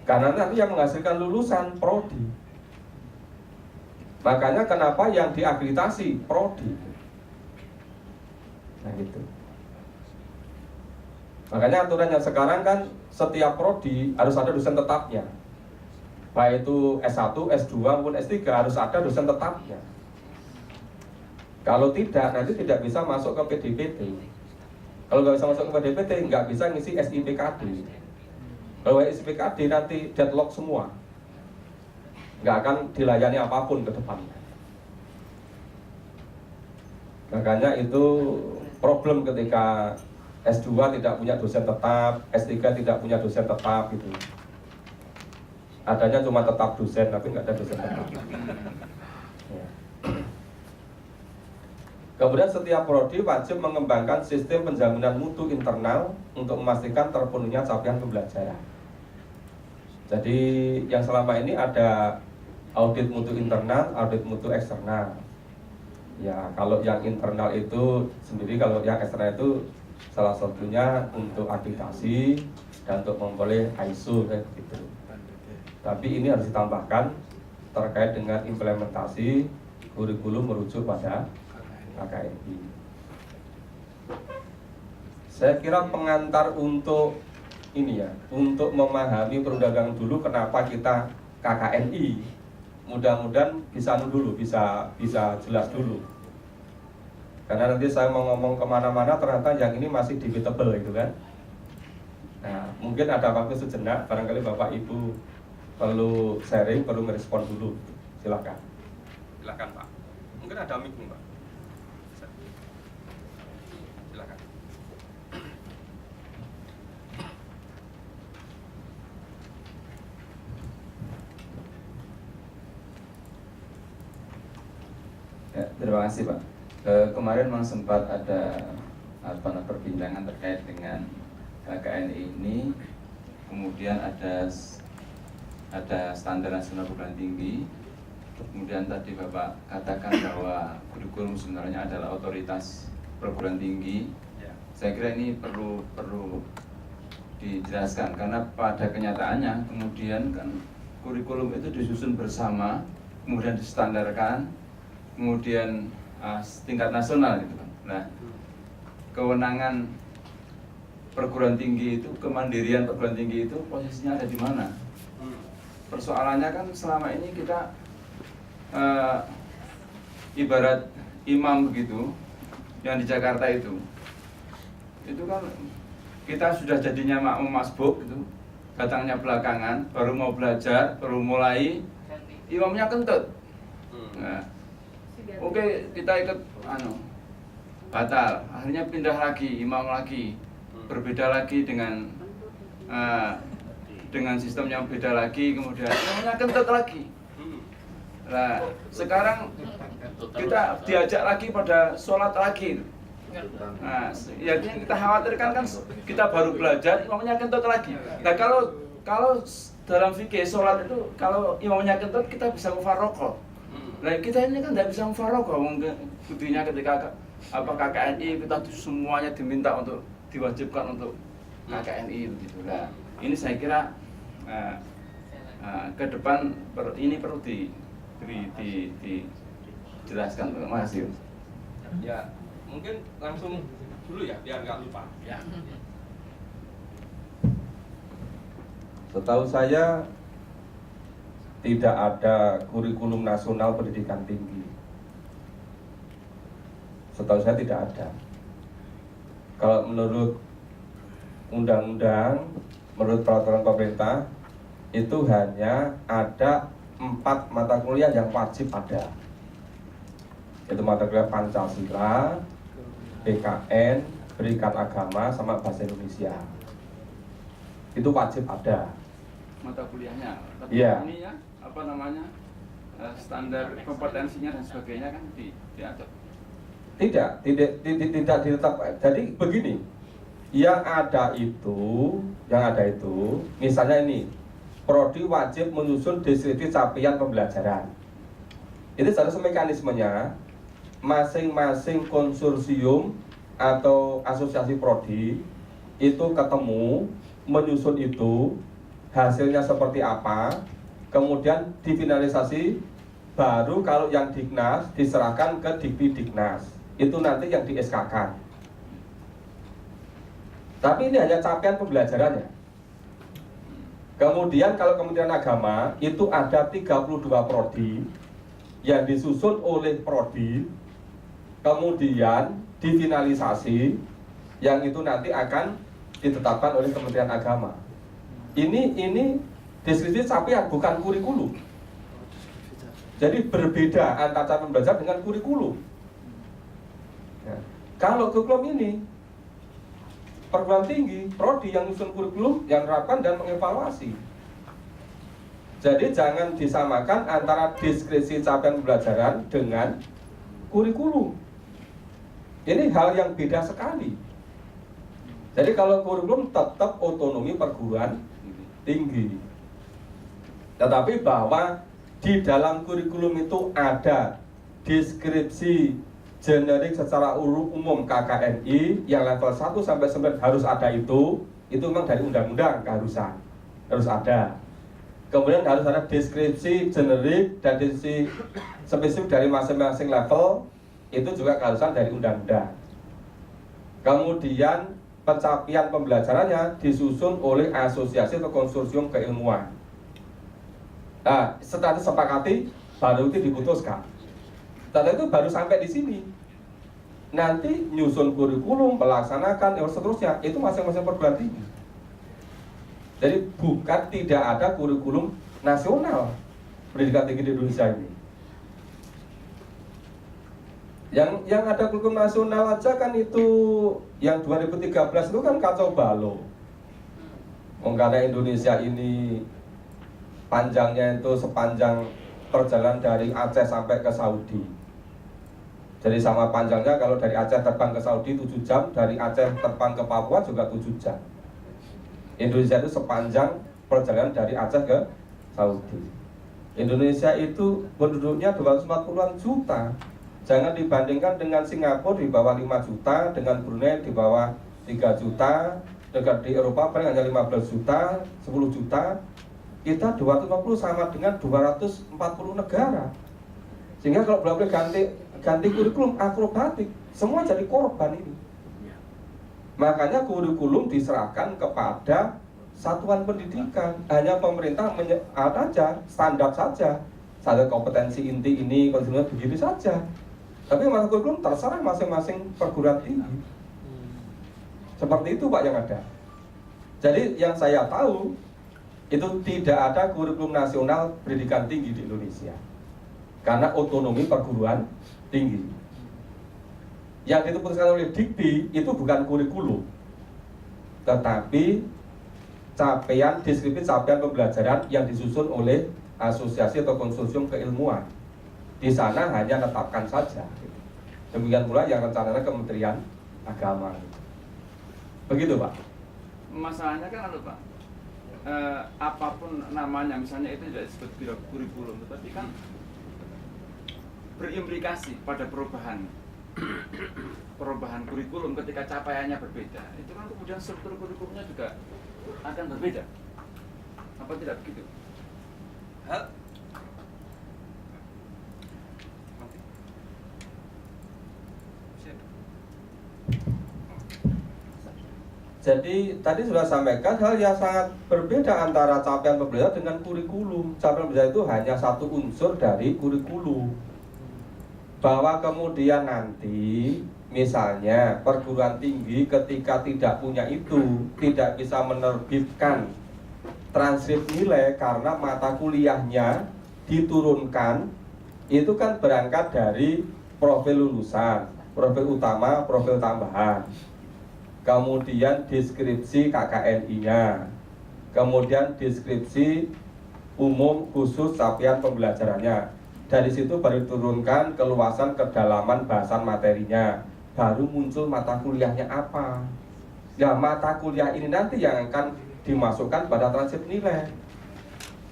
Karena nanti yang menghasilkan lulusan prodi. Makanya kenapa yang diakreditasi prodi. Nah gitu. Makanya aturan yang sekarang kan setiap prodi harus ada dosen tetapnya. Baik itu S1, S2 maupun S3 harus ada dosen tetapnya. Kalau tidak, nanti tidak bisa masuk ke PDPT. Kalau nggak bisa masuk ke PDPT, nggak bisa ngisi SIPKD. Kalau SIPKD nanti deadlock semua. Nggak akan dilayani apapun ke depannya. Makanya itu problem ketika S2 tidak punya dosen tetap, S3 tidak punya dosen tetap gitu. Adanya cuma tetap dosen, tapi nggak ada dosen tetap. Ya. Kemudian setiap prodi wajib mengembangkan sistem penjaminan mutu internal untuk memastikan terpenuhnya capaian pembelajaran. Jadi yang selama ini ada audit mutu internal, audit mutu eksternal. Ya kalau yang internal itu sendiri, kalau yang eksternal itu salah satunya untuk akreditasi dan untuk memperoleh ISO kayak gitu. Tapi ini harus ditambahkan terkait dengan implementasi kurikulum merujuk pada KKNI. Saya kira pengantar untuk ini ya, untuk memahami perundangan dulu kenapa kita KKNI. Mudah-mudahan bisa dulu, bisa jelas dulu. Karena nanti saya mau ngomong kemana-mana ternyata yang ini masih debatable gitu kan. Nah, mungkin ada waktu sejenak, barangkali Bapak Ibu perlu sharing, perlu merespon dulu. Silakan. Silakan Pak. Mungkin ada mic nih Pak. Silakan. Ya, terima kasih Pak. Kemarin memang sempat ada perbincangan terkait dengan KKNI ini, kemudian ada standar nasional perguruan tinggi, kemudian tadi Bapak katakan bahwa kurikulum sebenarnya adalah otoritas perguruan tinggi. Saya kira ini perlu dijelaskan karena pada kenyataannya kemudian kan kurikulum itu disusun bersama, kemudian distandarkan, kemudian tingkat nasional gitu kan. Nah, kewenangan perguruan tinggi itu, kemandirian perguruan tinggi itu posisinya ada di mana? Persoalannya kan selama ini kita ibarat imam begitu yang di Jakarta itu kan kita sudah jadinya makmum masbuk gitu, datangnya belakangan, baru mau belajar, baru mulai imamnya kentut. Nah, oke, kita ikut batal, akhirnya pindah lagi, imam lagi, berbeda lagi dengan sistem yang beda lagi, kemudian imamnya kentut lagi. Nah, sekarang kita diajak lagi pada sholat lagi, Nah, yang kita khawatirkan kan kita baru belajar, imamnya kentut lagi. Nah kalau dalam fikih sholat itu kalau imamnya kentut kita bisa mufarroqah. Nah kita ini kan tidak bisa mufarroqah. Buktinya ketika KKNI kita semuanya diminta untuk diwajibkan untuk KKNI begitu. Nah ini saya kira ke depan ini perlu dijelaskan. Terima kasih. Ya, mungkin langsung dulu ya, biar nggak lupa. Ya. Setahu saya tidak ada kurikulum nasional pendidikan tinggi. Setahu saya tidak ada. Kalau menurut undang-undang, menurut peraturan pemerintah, itu hanya ada 4 mata kuliah yang wajib ada. Itu mata kuliah Pancasila, PKN, Pendidikan Agama, sama Bahasa Indonesia. Itu wajib ada. Mata kuliahnya, tapi Iya. ini ya apa namanya standar kompetensinya dan sebagainya kan diatur. Tidak ditetapkan. Jadi begini, yang ada itu, misalnya ini, prodi wajib menyusun deskripsi capaian pembelajaran. Itu seharusnya mekanismenya, masing-masing konsorsium atau asosiasi prodi itu ketemu, menyusun itu, hasilnya seperti apa, kemudian difinalisasi, baru kalau yang Diknas diserahkan ke Diknas. Itu nanti yang di SK-kan. Tapi ini hanya capaian pembelajarannya. Kemudian kalau Kementerian Agama itu ada 32 prodi yang disusun oleh prodi, kemudian difinalisasi, yang itu nanti akan ditetapkan oleh Kementerian Agama. Ini deskripsi capaian, bukan kurikulum. Jadi berbeda antara cara belajar dengan kurikulum. Ya. Kalau kurikulum ini perguruan tinggi, prodi yang menyusun kurikulum, yang menerapkan dan mengevaluasi. Jadi jangan disamakan antara deskripsi capaian pembelajaran dengan kurikulum. Ini hal yang beda sekali. Jadi kalau kurikulum tetap otonomi perguruan tinggi. Tetapi bahwa di dalam kurikulum itu ada deskripsi generik secara umum KKNI yang level 1 sampai 9 harus ada itu memang dari undang-undang keharusan. Harus ada. Kemudian harus ada deskripsi generik dan deskripsi spesifik dari masing-masing level, itu juga keharusan dari undang-undang. Kemudian pencapaian pembelajarannya disusun oleh asosiasi atau konsorsium keilmuan. Nah, setelah disepakati, baru itu diputuskan. Setelah itu baru sampai di sini. Nanti nyusun kurikulum, melaksanakan, dan seterusnya, itu masing-masing perguruan tinggi. Jadi bukan tidak ada kurikulum nasional pendidikan tinggi di Indonesia ini. Yang ada kurikulum nasional aja kan itu yang 2013 itu kan kacau balau. Karena Indonesia ini panjangnya itu sepanjang perjalanan dari Aceh sampai ke Saudi. Jadi sama panjangnya kalau dari Aceh terbang ke Saudi 7 jam, dari Aceh terbang ke Papua juga 7 jam. Indonesia itu sepanjang perjalanan dari Aceh ke Saudi. Indonesia itu penduduknya 240-an juta. Jangan dibandingkan dengan Singapura di bawah 5 juta, dengan Brunei di bawah 3 juta, dekat di Eropa paling hanya 15 juta, 10 juta. Kita 250 sama dengan 240 negara. Sehingga kalau boleh ganti kurikulum akrobatik, semua jadi korban ini. Makanya kurikulum diserahkan kepada satuan pendidikan. Hanya pemerintah aja standar saja. Standar kompetensi inti ini, konsentrasi begitu saja. Tapi masa kurikulum terserah masing-masing perguruan tinggi. Seperti itu Pak yang ada. Jadi yang saya tahu itu tidak ada kurikulum nasional pendidikan tinggi di Indonesia. Karena otonomi perguruan tinggi. Yang diputuskan oleh Dikti itu bukan kurikulum, tetapi capaian deskripsi capaian pembelajaran yang disusun oleh asosiasi atau konsorsium keilmuan. Di sana hanya tetapkan saja. Demikian pula yang rencananya Kementerian agama. Begitu Pak. Masalahnya kan Pak, apapun namanya, misalnya itu tidak disebut kurikulum, tetapi kan berimplikasi pada perubahan kurikulum ketika capaiannya berbeda. Itu kan kemudian struktur kurikulumnya juga akan berbeda. Apa tidak begitu? Jadi tadi sudah sampaikan hal yang sangat berbeda antara capaian pembelajaran dengan kurikulum. Capaian pembelajaran itu hanya satu unsur dari kurikulum. Bahwa kemudian nanti misalnya perguruan tinggi ketika tidak punya itu, tidak bisa menerbitkan transkrip nilai karena mata kuliahnya diturunkan, itu kan berangkat dari profil lulusan, profil utama, profil tambahan, kemudian deskripsi KKNI-nya, kemudian deskripsi umum khusus capaian pembelajarannya. Dari situ baru diturunkan keluasan kedalaman bahasan materinya, baru muncul mata kuliahnya apa. Ya, mata kuliah ini nanti yang akan dimasukkan pada transkrip nilai.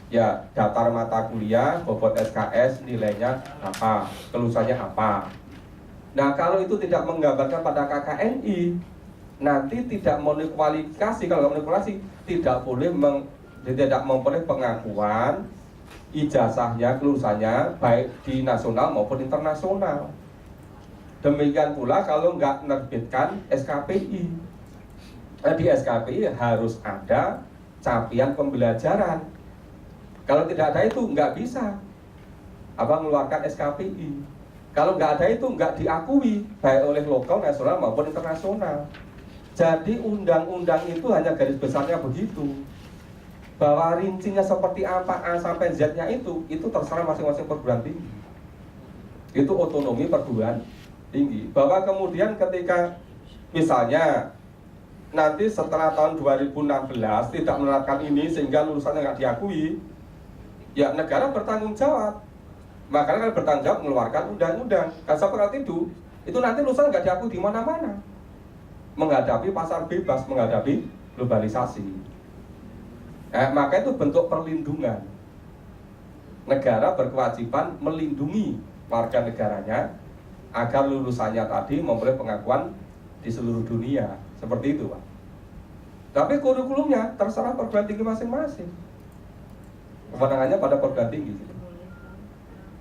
Ya, daftar mata kuliah, bobot SKS, nilainya apa, kelulusannya apa. Nah, kalau itu tidak menggambarkan pada KKNI, nanti tidak memenuhi kualifikasi. Kalau nggak memenuhi kualifikasi, tidak memperoleh pengakuan ijazahnya, kelulusannya baik di nasional maupun internasional. Demikian pula kalau nggak menerbitkan SKPI. Di SKPI harus ada capaian pembelajaran. Kalau tidak ada itu nggak bisa mengeluarkan SKPI. Kalau nggak ada itu nggak diakui baik oleh lokal, nasional maupun internasional. Jadi undang-undang itu hanya garis besarnya begitu. Bahwa rincinya seperti apa A sampai Z-nya itu terserah masing-masing perguruan tinggi. Itu otonomi perguruan tinggi. Bahwa kemudian ketika misalnya nanti setelah tahun 2016 tidak menerapkan ini sehingga lulusannya nggak diakui, ya negara bertanggung jawab. Makanya kan bertanggung jawab mengeluarkan undang-undang. Kan seperti itu nanti lulusan nggak diakui di mana-mana. Menghadapi pasar bebas, menghadapi globalisasi. Maka itu bentuk perlindungan. Negara berkewajiban melindungi warga negaranya agar lulusannya tadi memperoleh pengakuan di seluruh dunia. Seperti itu Pak. Tapi kurikulumnya terserah perguruan tinggi masing-masing. Kewenangannya pada perguruan tinggi.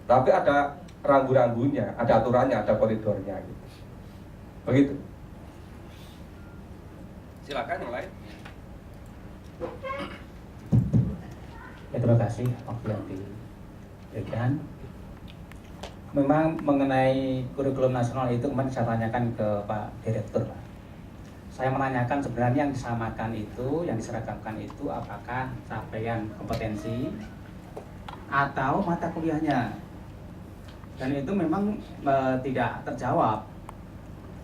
Tapi ada rambu-rambunya, ada aturannya, ada koridornya gitu. Begitu. Silakan yang lain. Ya, terima kasih waktu yang diberikan. Memang mengenai kurikulum nasional itu kemarin saya tanyakan ke Pak Direktur, Pak. Saya menanyakan sebenarnya yang disamakan itu, yang diseragamkan itu apakah capaian kompetensi atau mata kuliahnya. Dan itu memang tidak terjawab.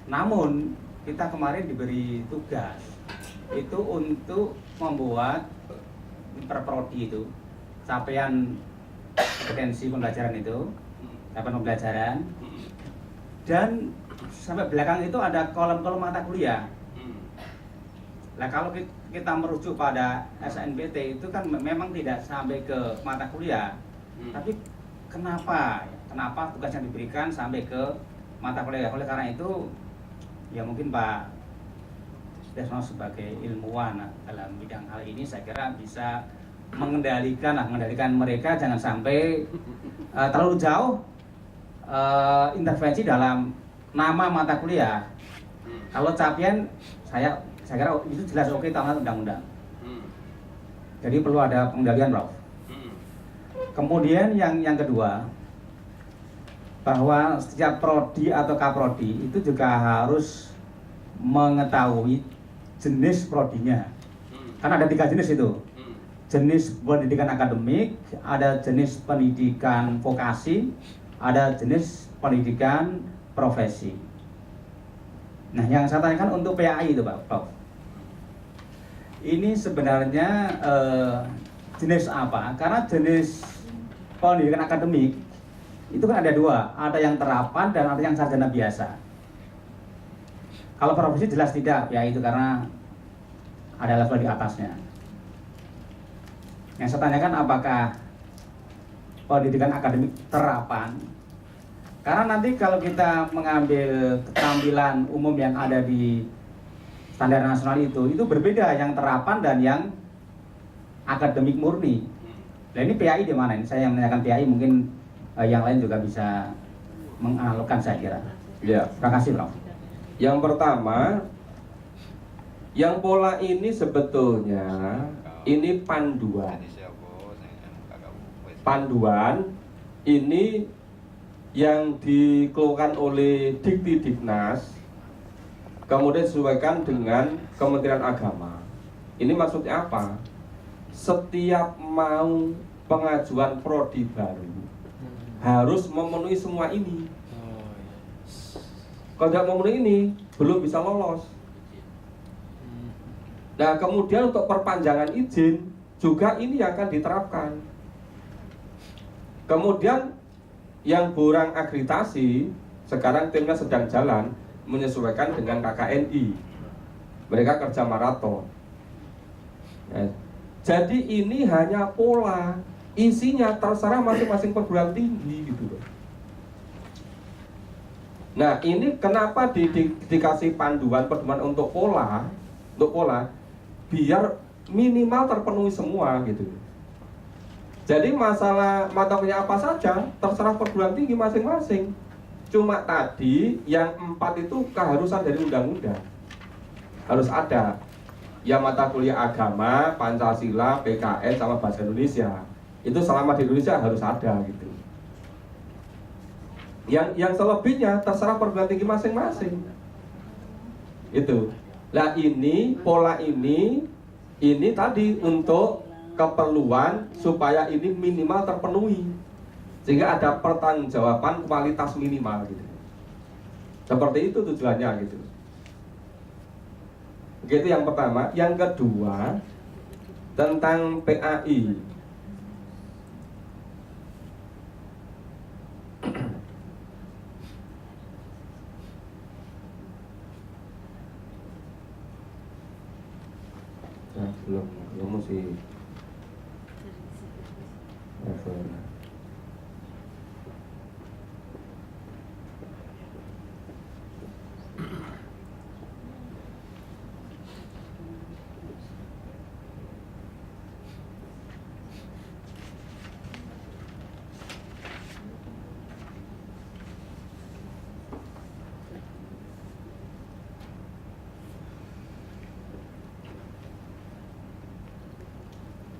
Namun kita kemarin diberi tugas itu untuk membuat per prodi itu capaian kompetensi pembelajaran itu, capaian pembelajaran, dan sampai belakang itu ada kolom-kolom mata kuliah. Nah, kalau kita merujuk pada SNBT itu kan memang tidak sampai ke mata kuliah, tapi kenapa tugas yang diberikan sampai ke mata kuliah? Oleh karena itu, ya mungkin Pak Desno sebagai ilmuwan dalam bidang hal ini, saya kira bisa mengendalikan mereka jangan sampai terlalu jauh intervensi dalam nama mata kuliah. Kalau capaian saya kira itu jelas oke tamat undang-undang. Jadi perlu ada pengendalian, Prof. Kemudian yang kedua, bahwa setiap prodi atau kaprodi itu juga harus mengetahui jenis prodinya. Kan ada 3 jenis itu. Jenis pendidikan akademik, ada jenis pendidikan vokasi, ada jenis pendidikan profesi. Nah, yang saya tanyakan untuk PAI itu, Pak Prof. Ini sebenarnya jenis apa? Karena jenis pendidikan akademik itu kan ada 2, ada yang terapan dan ada yang sarjana biasa. Kalau profesi jelas tidak, ya itu karena ada level di atasnya. Yang saya tanyakan apakah pendidikan akademik terapan? Karena nanti kalau kita mengambil keterampilan umum yang ada di standar nasional itu berbeda yang terapan dan yang akademik murni. Nah ini PAI di mana? Ini saya yang menanyakan PAI, mungkin yang lain juga bisa menganalogkan saya kira. Ya. Terima kasih, Prof. Yang pertama, yang pola ini sebetulnya ini panduan. Panduan ini yang dikeluarkan oleh Dikti-Diknas, kemudian disesuaikan dengan Kementerian Agama. Ini maksudnya apa? Setiap mau pengajuan prodi baru harus memenuhi semua ini. Kalau tidak memenuhi ini, belum bisa lolos. Nah, kemudian untuk perpanjangan izin juga ini yang akan diterapkan. Kemudian yang kurang akreditasi, sekarang timnya sedang jalan menyesuaikan dengan KKNI. Mereka kerja maraton. Nah, jadi ini hanya pola, isinya terserah masing-masing perguruan tinggi gitu loh. Nah, ini kenapa dikasih panduan pedoman untuk pola, biar minimal terpenuhi semua gitu. Jadi masalah mata kuliah apa saja terserah perguruan tinggi masing-masing. Cuma tadi yang 4 itu keharusan dari undang-undang harus ada. Ya mata kuliah agama, Pancasila, PKN sama bahasa Indonesia. Itu selama di Indonesia harus ada gitu. Yang selebihnya terserah perguruan tinggi masing-masing. Itu. Nah ini pola ini tadi untuk keperluan supaya ini minimal terpenuhi, sehingga ada pertanggungjawaban kualitas minimal gitu. Seperti itu tujuannya gitu. Begitu yang pertama. Yang kedua tentang PAI. belum mesti levelnya.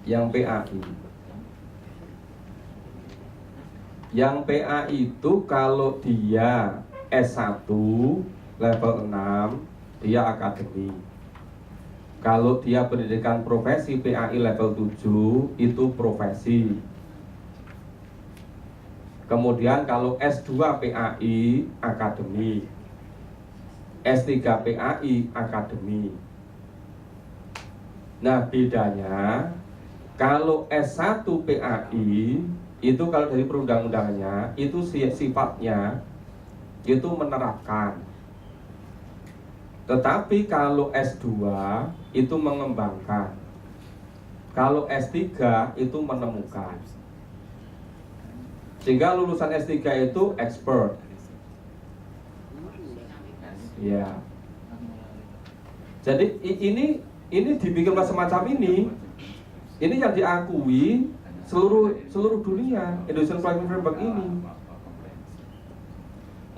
Yang PAI. Yang PAI itu kalau dia S1 level 6 dia akademi. Kalau dia pendidikan profesi PAI level 7 itu profesi. Kemudian kalau S2 PAI akademi, S3 PAI akademi. Nah bedanya, kalau S1 PAI itu kalau dari perundang-undangannya itu sifatnya itu menerapkan. Tetapi kalau S2 itu mengembangkan. Kalau S3 itu menemukan. Sehingga lulusan S3 itu expert. Ya. Jadi ini dibikin semacam ini. Ini yang diakui seluruh dunia, Indonesian Employment Framework ini,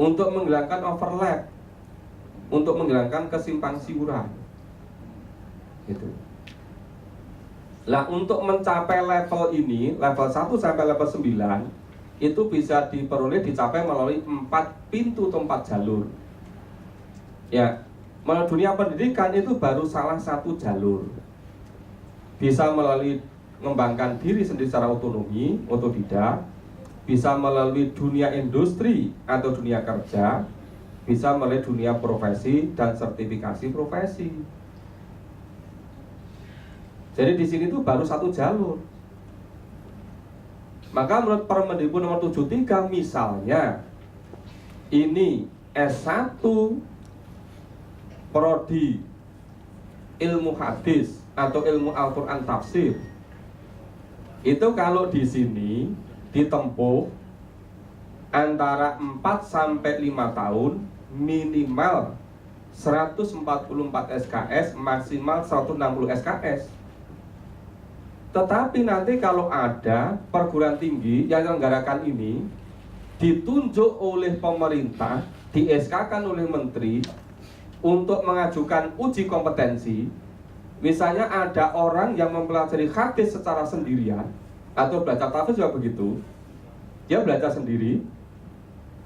untuk menghilangkan overlap, untuk menghilangkan kesimpang siuran, gitu. Nah, untuk mencapai level ini, level 1 sampai level 9 itu bisa dicapai melalui 4 pintu atau 4 jalur. Ya, melalui dunia pendidikan itu baru salah satu jalur. Bisa melalui mengembangkan diri sendiri secara otonomi, otodidak, bisa melalui dunia industri atau dunia kerja, bisa melalui dunia profesi dan sertifikasi profesi. Jadi di sini tuh baru satu jalur. Maka menurut Permendikbud nomor 73 misalnya ini S1 prodi ilmu hadis atau ilmu Al-Quran tafsir, itu kalau di sini ditempuh antara 4 sampai 5 tahun, minimal 144 SKS, maksimal 160 SKS. Tetapi nanti kalau ada perguruan tinggi yang menyelenggarakan ini ditunjuk oleh pemerintah, di SK-kan oleh menteri untuk mengajukan uji kompetensi. Misalnya ada orang yang mempelajari hadis secara sendirian atau belajar tafsir juga begitu. Dia belajar sendiri,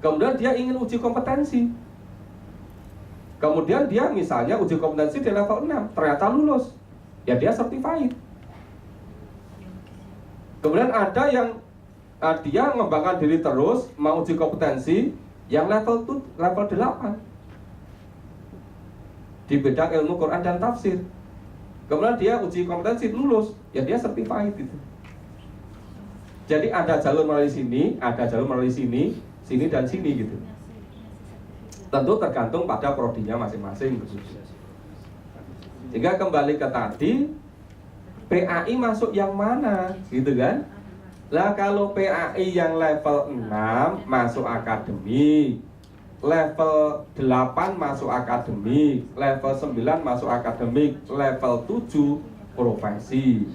kemudian dia ingin uji kompetensi. Kemudian dia misalnya uji kompetensi di level 6, ternyata lulus. Ya dia certified. Kemudian ada yang dia mengembangkan diri terus, mau uji kompetensi yang level 8 di bidang ilmu Quran dan tafsir. Kemudian dia uji kompetensi lulus, ya dia certified gitu. Jadi ada jalur melalui sini, ada jalur melalui sini, sini dan sini gitu. Tentu tergantung pada prodinya masing-masing gitu. Sehingga kembali ke tadi, PAI masuk yang mana gitu kan? Lah kalau PAI yang level 6 masuk akademik, level 8 masuk akademik, level 9 masuk akademik, level 7 profesi.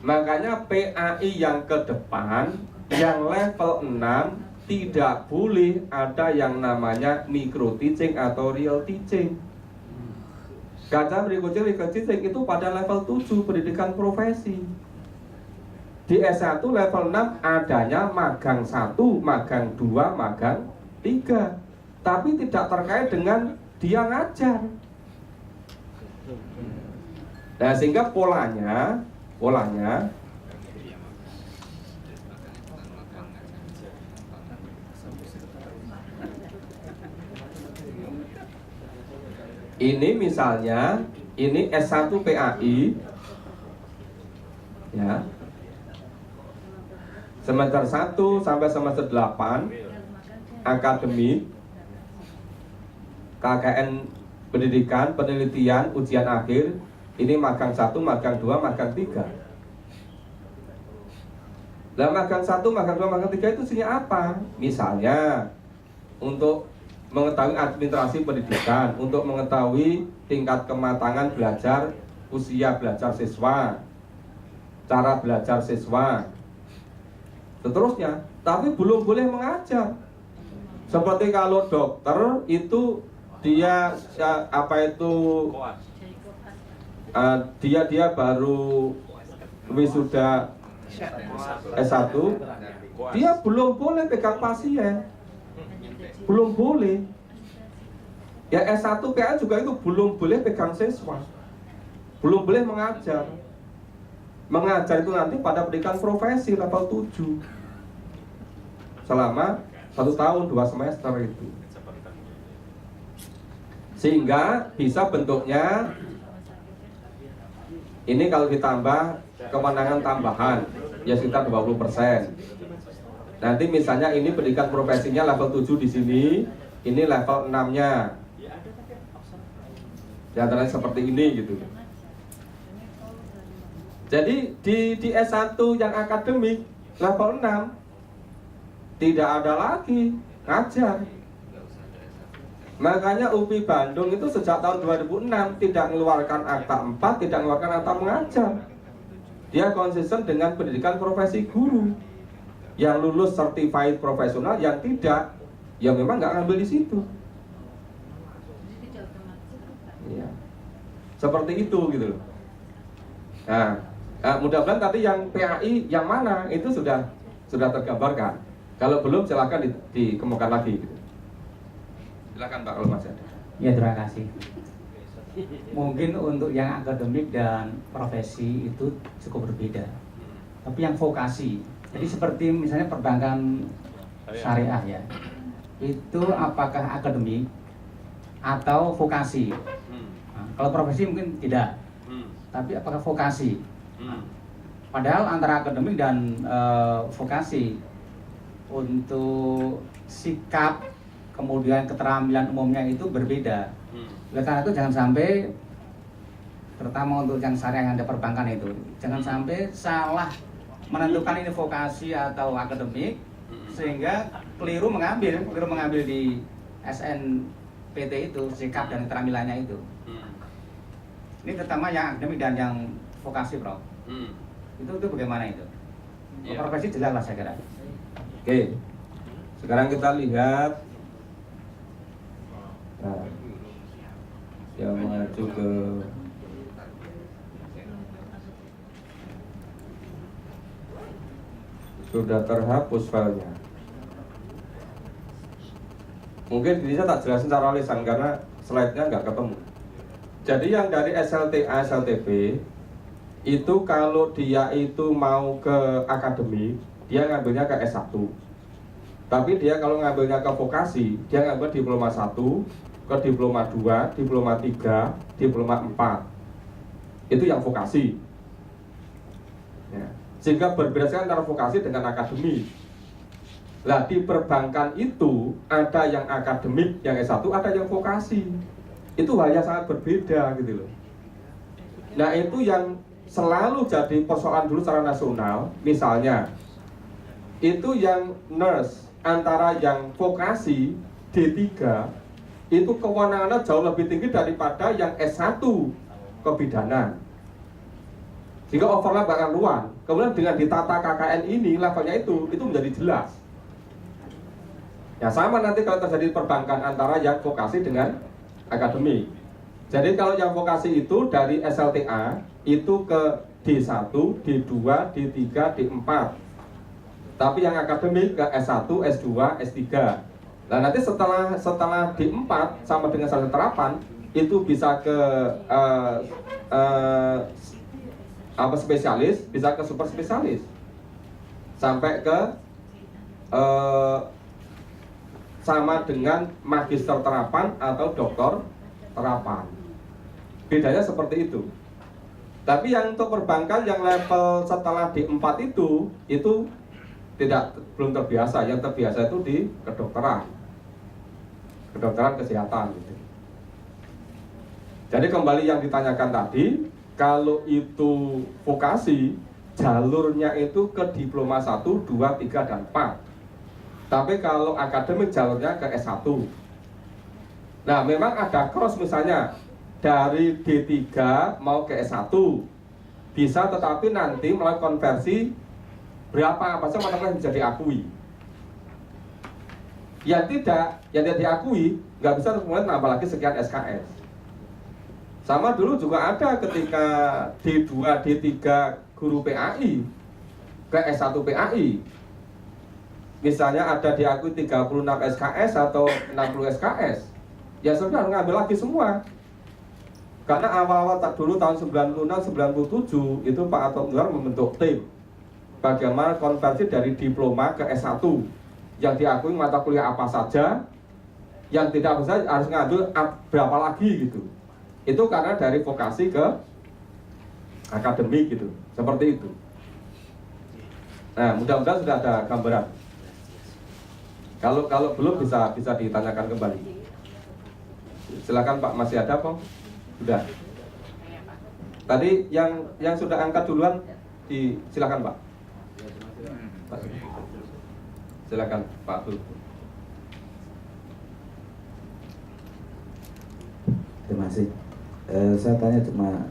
Makanya PAI yang ke depan, yang level 6 tidak boleh ada yang namanya micro teaching atau real teaching. Karena micro teaching itu pada level 7 pendidikan profesi. Di S1 level 6 adanya magang 1, magang 2, magang 3. Tapi tidak terkait dengan dia ngajar. Nah, sehingga polanya ini misalnya, ini S1 PAI ya, semester 1 sampai semester 8 akademik, KKN pendidikan, penelitian, ujian akhir. Ini magang 1, magang 2, magang 3. Lah magang 1, magang 2, magang 3 itu isinya apa? Misalnya untuk mengetahui administrasi pendidikan, untuk mengetahui tingkat kematangan belajar, usia belajar siswa, cara belajar siswa, seterusnya. Tapi belum boleh mengajar. Seperti kalau dokter itu dia dia baru wisuda S1, dia belum boleh pegang pasien, belum boleh. Ya S1 PA juga itu belum boleh pegang siswa, belum boleh mengajar. Mengajar itu nanti pada pendidikan profesi level 7 selama 1 tahun 2 semester itu. Sehingga bisa bentuknya ini kalau ditambah kewenangan tambahan ya sekitar 20%. Nanti misalnya ini pendidikan profesinya level 7 di sini, ini level 6-nya. Di antaranya seperti ini gitu. Jadi di S1 yang akademik level 6 tidak ada lagi ngajar. Makanya UPI Bandung itu sejak tahun 2006 tidak mengeluarkan akta 4, tidak mengeluarkan akta mengajar. Dia konsisten dengan pendidikan profesi guru. Yang lulus certified profesional, yang tidak, ya memang nggak ngambil di situ. Ya. Seperti itu gitu loh. Nah, mudah-mudahan tadi yang PAI yang mana itu sudah tergambarkan. Kalau belum silakan dikemukakan lagi gitu. Silakan Pak kalau masih ada. Ya, terima kasih. Mungkin untuk yang akademik dan profesi itu cukup berbeda. Tapi yang vokasi, jadi seperti misalnya perbankan syariah ya, itu apakah akademik atau vokasi? Nah, kalau profesi mungkin tidak, tapi apakah vokasi? Padahal antara akademik dan vokasi untuk sikap kemudian keterampilan umumnya itu berbeda. Oleh karena itu jangan sampai, terutama untuk yang syariah yang ada perbankan itu, jangan sampai salah menentukan ini vokasi atau akademik sehingga keliru mengambil di SNPT itu sikap dan keterampilannya itu. Ini terutama yang akademik dan yang vokasi, Prof. Itu bagaimana itu? Profesi jelas lah saya kira. Oke, sekarang kita lihat yang mengacu ke sudah terhapus filenya. Mungkin ini saya tak jelasin secara lisan karena slide-nya nggak ketemu. Jadi yang dari SLTA, SLTP itu kalau dia itu mau ke akademik, dia ngambilnya ke S1. Tapi dia kalau ngambilnya ke vokasi, dia ngambil diploma 1, ke diploma 2, diploma 3, diploma 4. Itu yang vokasi. Ya. Sehingga berbeda sekali antara vokasi dengan akademik. Nah, di perbankan itu ada yang akademik, yang S1, ada yang vokasi. Itu hal yang sangat berbeda gitu loh. Nah, itu yang selalu jadi persoalan dulu secara nasional. Misalnya, itu yang nurse antara yang vokasi D3 itu kewenangannya jauh lebih tinggi daripada yang S1 kebidanan. Sehingga overlap akan ruang. Kemudian dengan ditata KKN ini levelnya itu menjadi jelas. Ya sama nanti kalau terjadi perbankan antara yang vokasi dengan akademik. Jadi kalau yang vokasi itu dari SLTA itu ke D1, D2, D3, D4. Tapi yang akademik ke S1, S2, S3. Nah nanti setelah D4 sama dengan sarjana terapan itu bisa ke spesialis, bisa ke super spesialis, sampai ke sama dengan magister terapan atau doktor terapan. Bedanya seperti itu. Tapi yang untuk perbankan yang level setelah D4 itu belum terbiasa. Yang terbiasa itu di kedokteran kesehatan gitu. Jadi kembali yang ditanyakan tadi, kalau itu vokasi, jalurnya itu ke diploma 1, 2, 3, dan 4. Tapi kalau akademik jalurnya ke S1. Nah, memang ada cross misalnya dari D3 mau ke S1. Bisa, tetapi nanti melalui konversi berapa apa saja mata kuliah yang bisa diakui. Yang tidak diakui, nggak bisa kemudian nambah lagi sekian SKS. Sama dulu juga ada ketika D2, D3 guru PAI ke S1 PAI. Misalnya ada diakui 36 SKS atau 60 SKS. Ya sudah ngambil lagi semua. Karena awal-awal dulu tahun 96, 97 itu Pak Atok Nular membentuk tim. Bagaimana konversi dari diploma ke S1 yang diakui mata kuliah apa saja, yang tidak bisa harus ngambil berapa lagi gitu. Itu karena dari vokasi ke akademik gitu, seperti itu. Nah, mudah-mudahan sudah ada gambaran. Kalau belum bisa ditanyakan kembali. Silakan Pak, masih ada apa? Sudah. Tadi yang sudah angkat duluan silakan Pak. Silakan Pak Abdul. Terima kasih. Saya tanya cuma